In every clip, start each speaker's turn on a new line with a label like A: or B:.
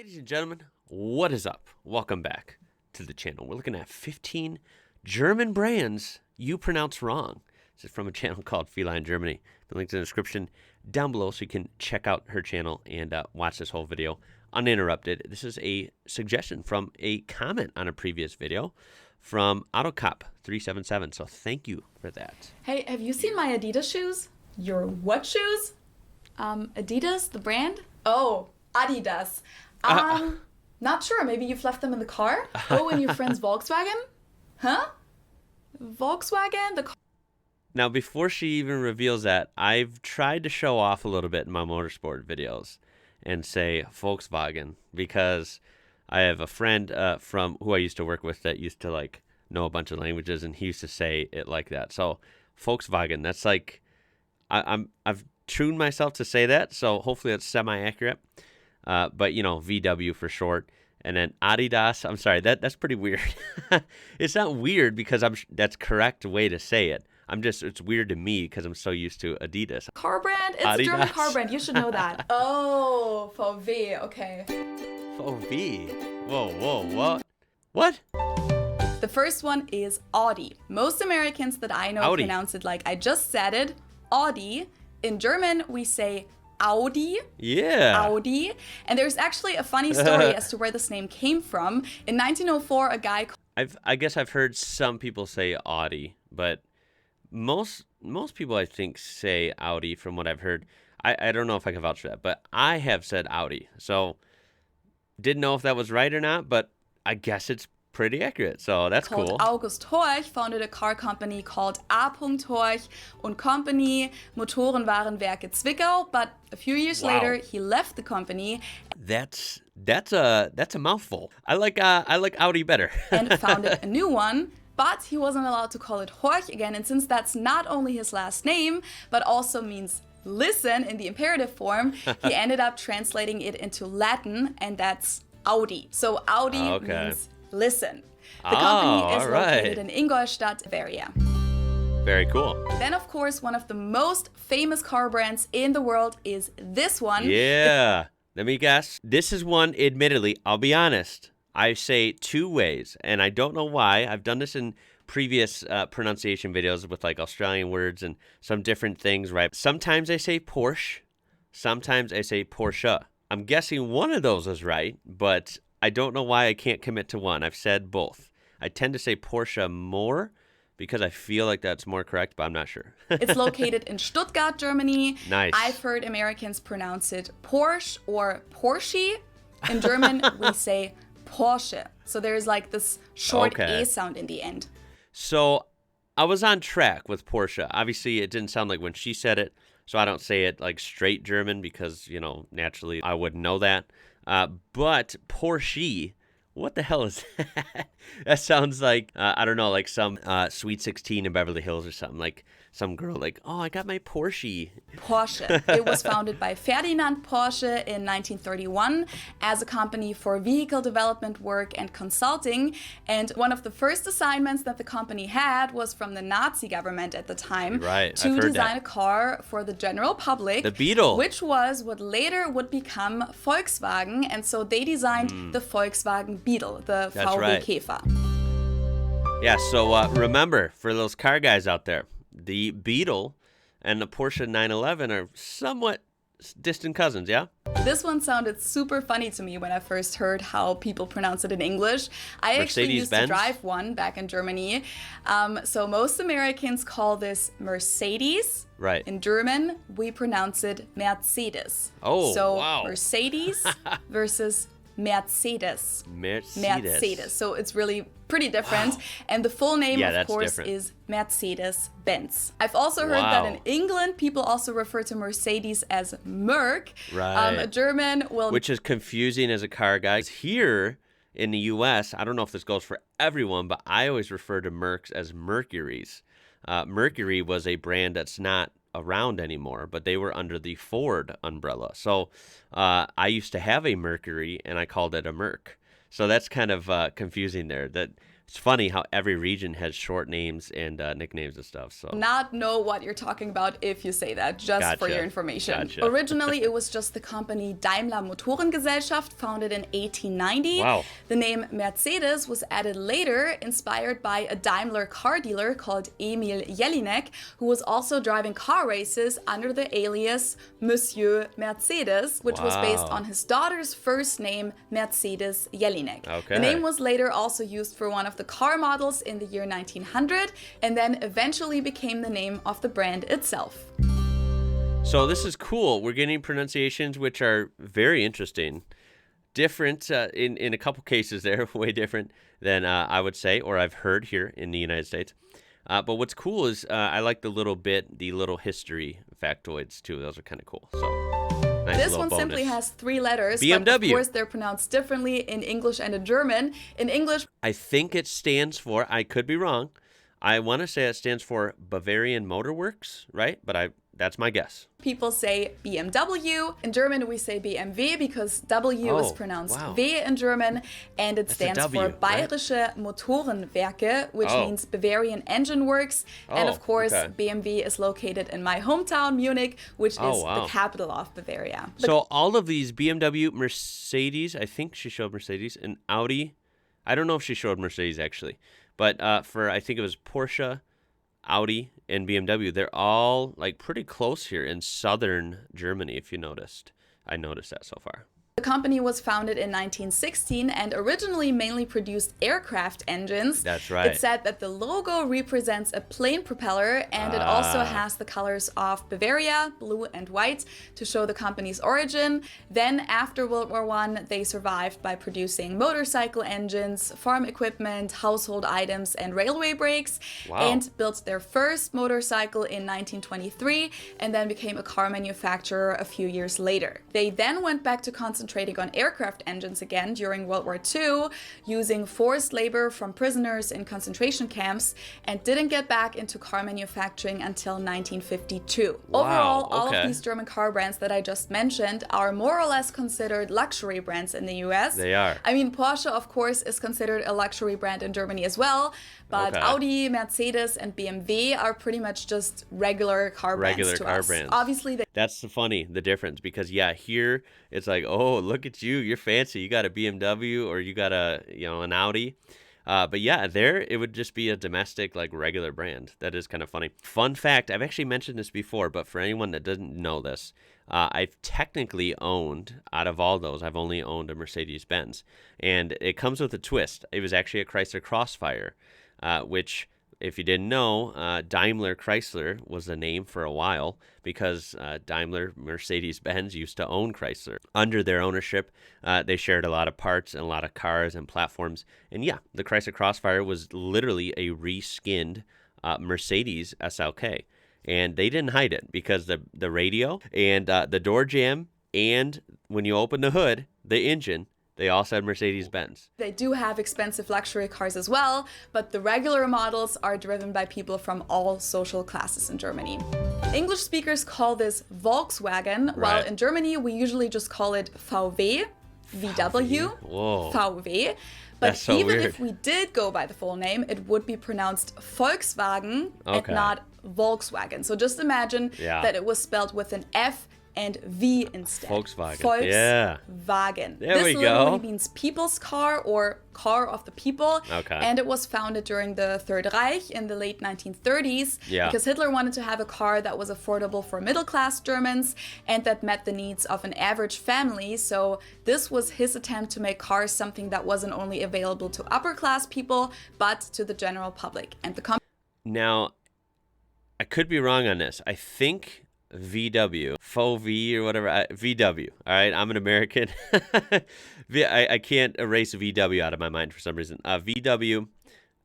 A: Ladies and gentlemen, what is up? Welcome back to the channel. We're looking at 15 German brands you pronounce wrong. This is from a channel called Feline Germany. The link's in the description down below so you can check out her channel and watch this whole video uninterrupted. This is a suggestion from a comment on a previous video from AutoCop377, so thank you for that.
B: Hey, have you seen my Adidas shoes? Your what shoes? Adidas, the brand? Oh, Adidas. Not sure. Maybe you've left them in the car? Oh, in your friend's Volkswagen? Huh? Volkswagen? The car.
A: Now, before she even reveals that, I've tried to show off a little bit in my motorsport videos and say Volkswagen because I have a friend from who I used to work with that used to know a bunch of languages, and he used to say it like that. So Volkswagen, that's like I've tuned myself to say that, so hopefully that's semi-accurate. But you know, VW for short, and then Adidas. I'm sorry, that's pretty weird. It's not weird because that's correct way to say it. It's weird to me because I'm so used to Adidas.
B: Car brand? It's Adidas. A German car brand. You should know that. Oh, VW. Okay.
A: VW. Whoa. What?
B: The first one is Audi. Most Americans that I know
A: Audi.
B: pronounce it like I just said it, Audi. In German, we say Audi.
A: Yeah.
B: Audi. And there's actually a funny story as to where this name came from. In 1904, a guy...
A: I guess I've heard some people say Audi, but most people, I think, say Audi from what I've heard. I don't know if I can vouch for that, but I have said Audi. So didn't know if that was right or not, but I guess it's pretty accurate, so that's cool.
B: August Horch founded a car company called A. Horch und Company, Motorenwarenwerke Zwickau, but a few years later he left the company.
A: That's a mouthful. I like Audi better.
B: And founded a new one, but he wasn't allowed to call it Horch again, and since that's not only his last name, but also means listen in the imperative form, he ended up translating it into Latin, and that's Audi. So Audi means listen. The company is located in Ingolstadt, Bavaria.
A: Very cool.
B: Then, of course, one of the most famous car brands in the world is this one.
A: Yeah. Let me guess. This is one, admittedly, I'll be honest, I say two ways, and I don't know why. I've done this in previous pronunciation videos with like Australian words and some different things, right? Sometimes I say Porsche. Sometimes I say Porsche. I'm guessing one of those is right, but I don't know why I can't commit to one. I've said both. I tend to say Porsche more because I feel like that's more correct, but I'm not sure.
B: It's located in Stuttgart, Germany.
A: Nice.
B: I've heard Americans pronounce it Porsche or Porsche. In German, we say Porsche. So there's like this short A sound in the end.
A: So I was on track with Porsche. Obviously, it didn't sound like when she said it, so I don't say it like straight German because, you know, naturally I wouldn't know that. But Porsche, what the hell is that? That sounds like, I don't know, like some Sweet 16 in Beverly Hills or something. Like some girl like, oh, I got my Porsche.
B: Porsche. It was founded by Ferdinand Porsche in 1931 as a company for vehicle development work and consulting. And one of the first assignments that the company had was from the Nazi government at the time to design a car for the general public.
A: The Beetle.
B: Which was what later would become Volkswagen. And so they designed the Volkswagen Beetle, the VW Käfer.
A: Yeah, so remember, for those car guys out there, the Beetle and the Porsche 911 are somewhat distant cousins, yeah?
B: This one sounded super funny to me when I first heard how people pronounce it in English. I actually used to drive one back in Germany. So most Americans call this Mercedes.
A: Right.
B: In German, we pronounce it Mercedes.
A: Oh,
B: so
A: wow.
B: Mercedes versus Mercedes.
A: Mercedes.
B: So it's really pretty different. Wow. And the full name, of course,
A: different.
B: is Mercedes-Benz. I've also heard that in England, people also refer to Mercedes as Merc.
A: Right.
B: A German will...
A: Which is confusing as a car guy. Here in the U.S., I don't know if this goes for everyone, but I always refer to Mercs as Mercuries. Mercury was a brand that's not around anymore, but they were under the Ford umbrella. So I used to have a Mercury, and I called it a Merc. So that's kind of confusing there. That it's funny how every region has short names and nicknames and stuff. So
B: Not know what you're talking about if you say that, just for your information. Originally, it was just the company Daimler Motorengesellschaft, founded in 1890.
A: Wow.
B: The name Mercedes was added later, inspired by a Daimler car dealer called Emil Jelinek, who was also driving car races under the alias Monsieur Mercedes, which was based on his daughter's first name, Mercedes Jelinek.
A: Okay.
B: The name was later also used for one of the car models in the year 1900, and then eventually became the name of the brand itself.
A: So this is cool. We're getting pronunciations which are very interesting. Different in a couple cases there, way different than I would say, or I've heard here in the United States. But what's cool is I like the little history factoids too. Those are kind of cool. So nice.
B: This one simply has 3 letters,
A: BMW.
B: but of course they're pronounced differently in English and in German. In English,
A: I think it stands for, I could be wrong, I want to say it stands for Bavarian Motor Works, right? But that's my guess.
B: people say BMW. In German, we say BMW because W is pronounced W in German, and it stands for Bayerische Motorenwerke, which means Bavarian Engine Works. And of course, BMW is located in my hometown, Munich, which is the capital of Bavaria.
A: So all of these BMW, Mercedes, I think she showed Mercedes, and Audi. I don't know if she showed Mercedes actually, but I think it was Porsche, Audi, and BMW, they're all like pretty close here in southern Germany, if you noticed. I noticed that so far.
B: The company was founded in 1916 and originally mainly produced aircraft engines.
A: That's right.
B: It said that the logo represents a plane propeller, and it also has the colors of Bavaria, blue and white, to show the company's origin. Then after World War I, they survived by producing motorcycle engines, farm equipment, household items, and railway brakes, and built their first motorcycle in 1923, and then became a car manufacturer a few years later. They then went back to concentrating on aircraft engines again during World War II, using forced labor from prisoners in concentration camps, and didn't get back into car manufacturing until 1952. Overall, all of these German car brands that I just mentioned are more or less considered luxury brands in the US.
A: They are.
B: I mean, Porsche, of course, is considered a luxury brand in Germany as well, but Audi, Mercedes, and BMW are pretty much just regular car brands to us. Obviously,
A: that's the difference, because here it's like, oh, look at you, you're fancy, you got a BMW or you got an Audi. But there it would just be a domestic, like, regular brand. That is kind of funny. Fun fact, I've actually mentioned this before, but for anyone that doesn't know this, I've technically owned, out of all those, I've only owned a Mercedes-Benz. And it comes with a twist. It was actually a Chrysler Crossfire, which, if you didn't know, Daimler Chrysler was the name for a while because Daimler Mercedes-Benz used to own Chrysler. Under their ownership, they shared a lot of parts and a lot of cars and platforms. And the Chrysler Crossfire was literally a reskinned Mercedes SLK. And they didn't hide it because the radio and the door jamb, and when you open the hood, the engine, they all said Mercedes-Benz.
B: They do have expensive luxury cars as well, but the regular models are driven by people from all social classes in Germany. English speakers call this Volkswagen, while in Germany we usually just call it VW, VW. But even if we did go by the full name, it would be pronounced Volkswagen and not Volkswagen. So just imagine that it was spelled with an F and V instead.
A: Volkswagen.
B: Volkswagen.
A: There we go.
B: This literally means people's car or car of the people. And it was founded during the Third Reich in the late 1930s because Hitler wanted to have a car that was affordable for middle-class Germans and that met the needs of an average family. So this was his attempt to make cars something that wasn't only available to upper-class people, but to the general public. And
A: Now, I could be wrong on this. I think VW, FOV or whatever, VW. All right, I'm an American. I can't erase VW out of my mind for some reason. VW,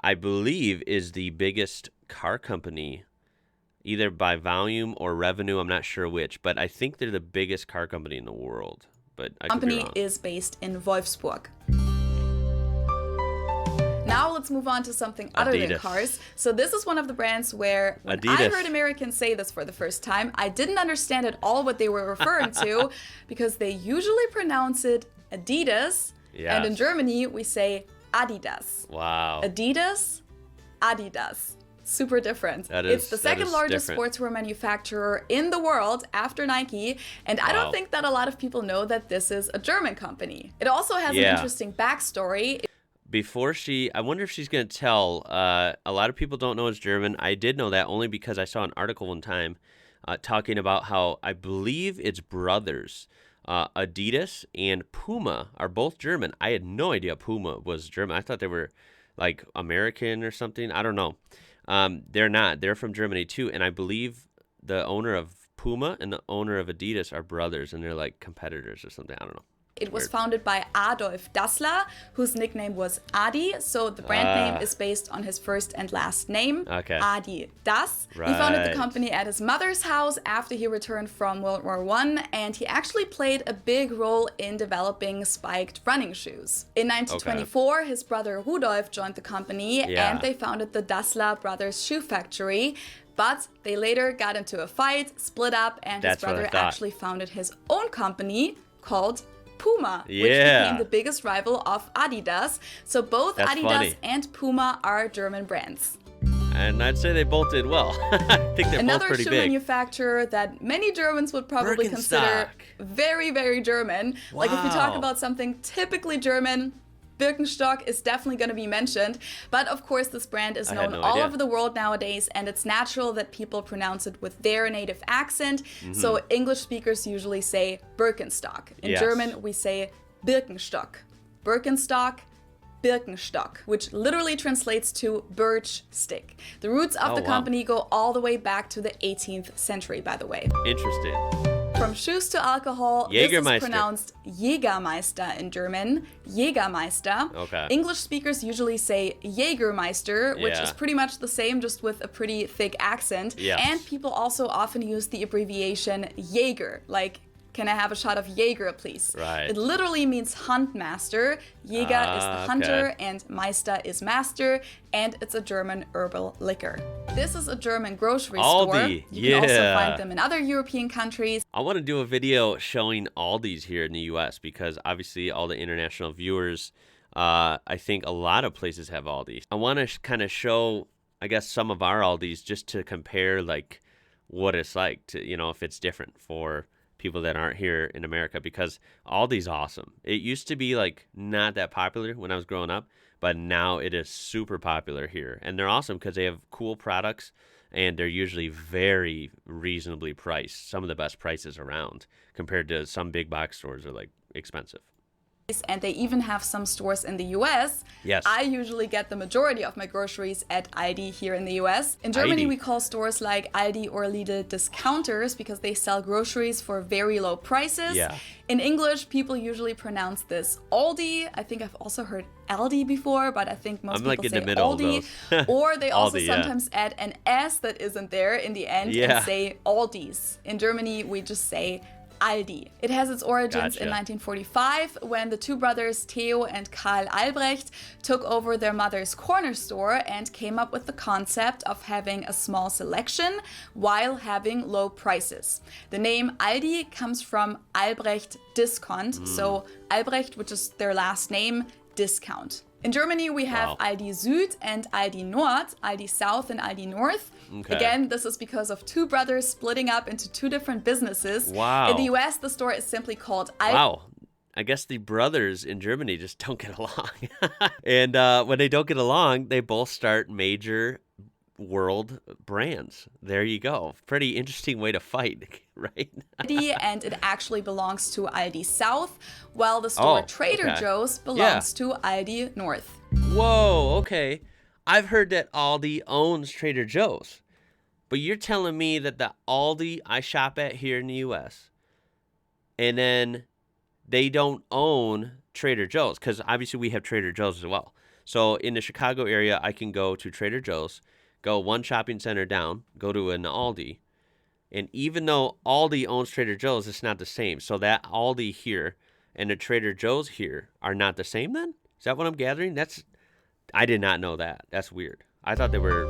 A: I believe, is the biggest car company, either by volume or revenue. I'm not sure which, but I think they're the biggest car company in the world. But I could be wrong.
B: Company is based in Wolfsburg. Now let's move on to something other than cars. So this is one of the brands where when I heard Americans say this for the first time, I didn't understand at all what they were referring to because they usually pronounce it Adidas. And in Germany, we say Adidas.
A: Wow.
B: Adidas, Adidas. Super different. It's the second largest sportswear manufacturer in the world after Nike, and I don't think that a lot of people know that this is a German company. It also has an interesting backstory.
A: I wonder if she's going to tell. A lot of people don't know it's German. I did know that only because I saw an article one time talking about how I believe it's brothers. Adidas and Puma are both German. I had no idea Puma was German. I thought they were like American or something. I don't know. They're not. They're from Germany too, and I believe the owner of Puma and the owner of Adidas are brothers, and they're like competitors or something. I don't know.
B: It was founded by Adolf Dassler, whose nickname was Adi, so the brand name is based on his first and last name, Adi Das. Right. He founded the company at his mother's house after he returned from World War I, and he actually played a big role in developing spiked running shoes. In 1924, his brother Rudolf joined the company, and they founded the Dassler Brothers Shoe Factory. But they later got into a fight, split up, and his brother actually founded his own company called Puma, which became the biggest rival of Adidas. So both Adidas and Puma are German brands.
A: And I'd say they both did well. I think they're both pretty big.
B: Another shoe manufacturer that many Germans would probably consider very, very German. Wow. Like if you talk about something typically German, Birkenstock is definitely going to be mentioned, but of course this brand is known all over the world nowadays, and it's natural that people pronounce it with their native accent. So English speakers usually say Birkenstock. In German we say Birkenstock. Birkenstock, Birkenstock, which literally translates to birch stick. The roots of the company go all the way back to the 18th century, by the way.
A: Interesting.
B: From shoes to alcohol, this is pronounced Jägermeister in German. Jägermeister. Okay. English speakers usually say Jägermeister, which is pretty much the same, just with a pretty thick accent. Yes. And people also often use the abbreviation Jäger, like, can I have a shot of Jaeger, please? Right. It literally means hunt master. Jäger is the hunter, and Meister is master, and it's a German herbal liquor. This is a German grocery store. You can also find them in other European countries.
A: I want to do a video showing Aldi's here in the U.S. because obviously all the international viewers, I think a lot of places have Aldi. I want to kind of show, I guess, some of our Aldi's just to compare like what it's like to, you know, if it's different for people that aren't here in America, because Aldi's awesome. It used to be like not that popular when I was growing up, but now it is super popular here. And they're awesome because they have cool products and they're usually very reasonably priced. Some of the best prices around compared to some big box stores are like expensive.
B: And they even have some stores in the US. Yes. I usually get the majority of my groceries at Aldi here in the US. In Germany, we call stores like Aldi or Lidl discounters because they sell groceries for very low prices. Yeah. In English, people usually pronounce this Aldi. I think I've also heard Aldi before, but I think most people say Aldi. Or they also sometimes add an S that isn't there in the end and say Aldis. In Germany, we just say Aldi. It has its origins in 1945 when the two brothers Theo and Karl Albrecht took over their mother's corner store and came up with the concept of having a small selection while having low prices. The name Aldi comes from Albrecht discount, so Albrecht, which is their last name, discount. In Germany, we have Aldi Süd and Aldi Nord, Aldi South and Aldi North. Okay. Again, this is because of two brothers splitting up into two different businesses. Wow. In the US, the store is simply called Aldi.
A: Wow. I guess the brothers in Germany just don't get along. And when they don't get along, they both start major world brands. There you go. Pretty interesting way to fight, right?
B: And it actually belongs to Aldi South, while the store Trader Joe's belongs to Aldi North.
A: Whoa, okay. I've heard that Aldi owns Trader Joe's, but you're telling me that the Aldi I shop at here in the U.S., and then they don't own Trader Joe's, because obviously we have Trader Joe's as well. So in the Chicago area, I can go to Trader Joe's, go one shopping center down, go to an Aldi, and even though Aldi owns Trader Joe's, it's not the same. So that Aldi here and the Trader Joe's here are not the same then? Is that what I'm gathering? I did not know that. That's weird. I thought they were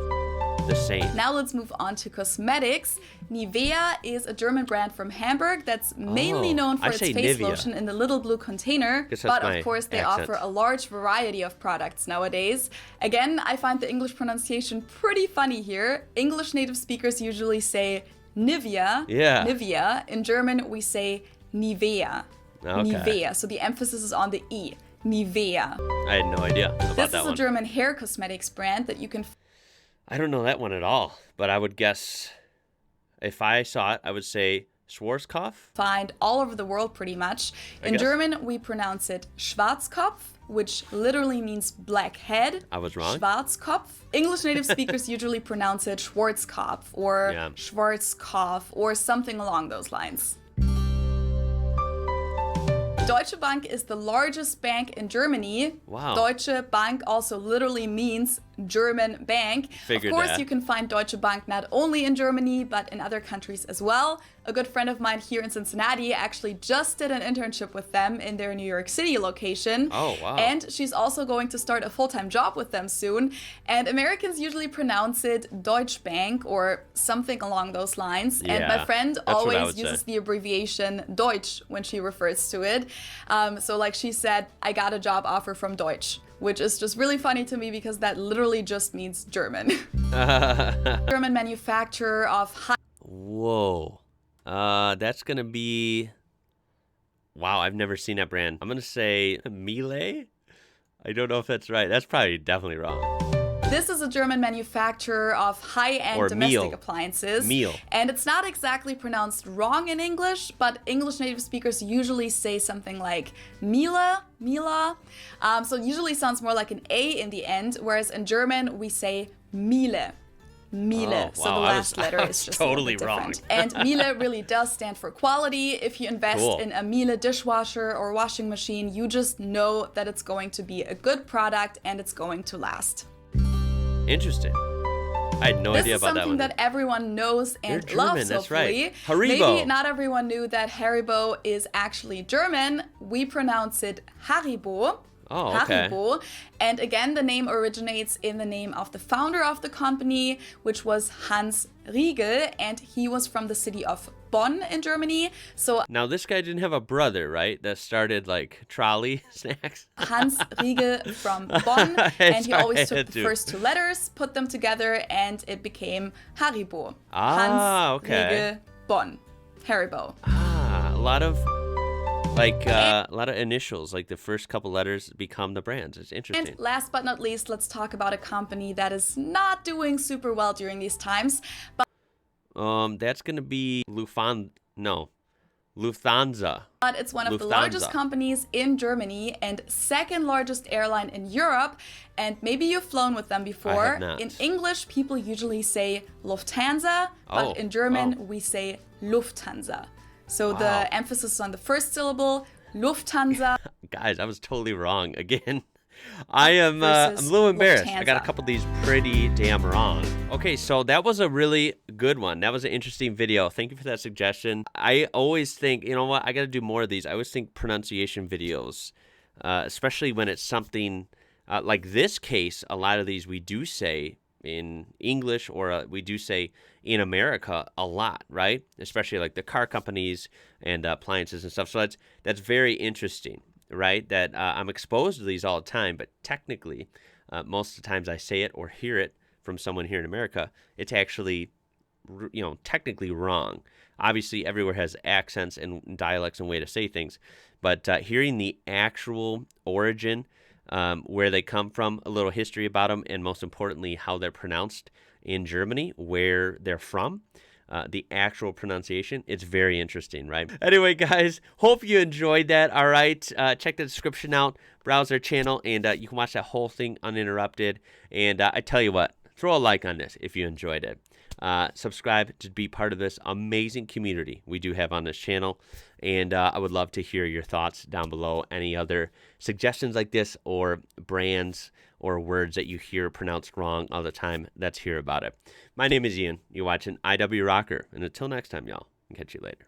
A: the same.
B: Now let's move on to cosmetics. Nivea is a German brand from Hamburg that's mainly known for
A: I
B: its
A: say
B: face
A: Nivea.
B: lotion in the little blue container,
A: Guess that's
B: but
A: my
B: of course they
A: accent.
B: offer a large variety of products nowadays. Again, I find the English pronunciation pretty funny here. English native speakers usually say Nivea.
A: Yeah.
B: Nivea. In German, we say Nivea.
A: Okay.
B: Nivea. So the emphasis is on the E. Nivea.
A: I had no idea about
B: This
A: that
B: is a
A: one.
B: German hair cosmetics brand that you can
A: I don't know that one at all, but I would guess if I saw it, I would say Schwarzkopf.
B: find all over the world pretty much. In
A: guess.
B: German, we pronounce it Schwarzkopf, which literally means black head.
A: I was wrong.
B: Schwarzkopf. English native speakers usually pronounce it Schwarzkopf or
A: Yeah.
B: Schwarzkopf or something along those lines. Deutsche Bank is the largest bank in Germany.
A: Wow.
B: Deutsche Bank also literally means German bank.
A: Figured
B: Of course,
A: that.
B: you can find Deutsche Bank not only in Germany, but in other countries as well. A good friend of mine here in Cincinnati actually just did an internship with them in their New York City location.
A: Oh, wow.
B: And she's also going to start a full-time job with them soon. And Americans usually pronounce it Deutsche Bank or something along those lines. And
A: Yeah,
B: my friend
A: that's what I
B: always
A: would say.
B: uses the abbreviation Deutsch when she refers to it. So like she said, I got a job offer from Deutsch, which is just really funny to me because that literally just means German. German manufacturer of high
A: Whoa. That's going to be... Wow, I've never seen that brand. I'm going to say Miele? I don't know if that's right. That's probably definitely wrong.
B: This is a German manufacturer of high-end
A: Or
B: domestic
A: Miele.
B: appliances.
A: Miele.
B: And it's not exactly pronounced wrong in English, but English native speakers usually say something like Miele, Miele. So it usually sounds more like an A in the end, whereas in German we say Miele. Miele.
A: Oh,
B: So the
A: wow,
B: last
A: I
B: letter
A: was
B: is just
A: totally
B: a little bit
A: wrong.
B: different. And Miele really does stand for quality. If you invest
A: Cool.
B: in a Miele dishwasher or washing machine, you just know that it's going to be a good product and it's going to last.
A: Interesting. I had no
B: This
A: idea
B: is
A: about that
B: something
A: one.
B: that everyone knows and
A: They're German,
B: loves,
A: that's
B: hopefully.
A: right. Haribo.
B: Maybe not everyone knew that Haribo is actually German. We pronounce it Haribo.
A: Oh, okay.
B: Haribo. And again, the name originates in the name of the founder of the company, which was Hans Riegel, and he was from the city of Bonn in Germany. So
A: Now, this guy didn't have a brother, right? That started, like, trolley snacks?
B: Hans Riegel from Bonn, and he
A: Sorry, I
B: always took
A: had
B: the
A: to.
B: first two letters, put them together, and it became Haribo.
A: Ah,
B: Hans
A: okay.
B: Riegel Bonn. Haribo.
A: Ah, a lot of, like, a lot of initials. Like, the first couple letters become the brands. It's interesting.
B: And last but not least, let's talk about a company that is not doing super well during these times, but
A: That's going to be Lufthansa.
B: it's one of the largest
A: Lufthansa.
B: companies in Germany and second largest airline in Europe. And maybe you've flown with them before.
A: have not.
B: In English, people usually say Lufthansa,
A: Oh,
B: but in German,
A: oh.
B: we say Lufthansa. So
A: Wow.
B: the emphasis is on the first syllable, Lufthansa.
A: Guys, I was totally wrong again. I am I'm a
B: Versus
A: little embarrassed. I got a
B: Lufthansa.
A: couple of these pretty damn wrong. Okay, so that was a really good one. That was an interesting video. Thank you for that suggestion. I always think, you know what, I got to do more of these. I always think pronunciation videos, especially when it's something like this case, a lot of these we do say in English or we do say in America a lot, right? Especially like the car companies and appliances and stuff. So that's very interesting, right? That I'm exposed to these all the time, but technically, most of the times I say it or hear it from someone here in America, it's actually, technically wrong. Obviously, everywhere has accents and dialects and way to say things, but hearing the actual origin, where they come from, a little history about them, and most importantly, how they're pronounced in Germany, where they're from, the actual pronunciation, it's very interesting, right? Anyway, guys, hope you enjoyed that. All right, check the description out, browse our channel, and you can watch that whole thing uninterrupted. And I tell you what, throw a like on this if you enjoyed it. Subscribe to be part of this amazing community we do have on this channel. And I would love to hear your thoughts down below. Any other suggestions like this or brands or words that you hear pronounced wrong all the time, let's hear about it. My name is Ian. You're watching IWrocker. And until next time, y'all, I'll catch you later.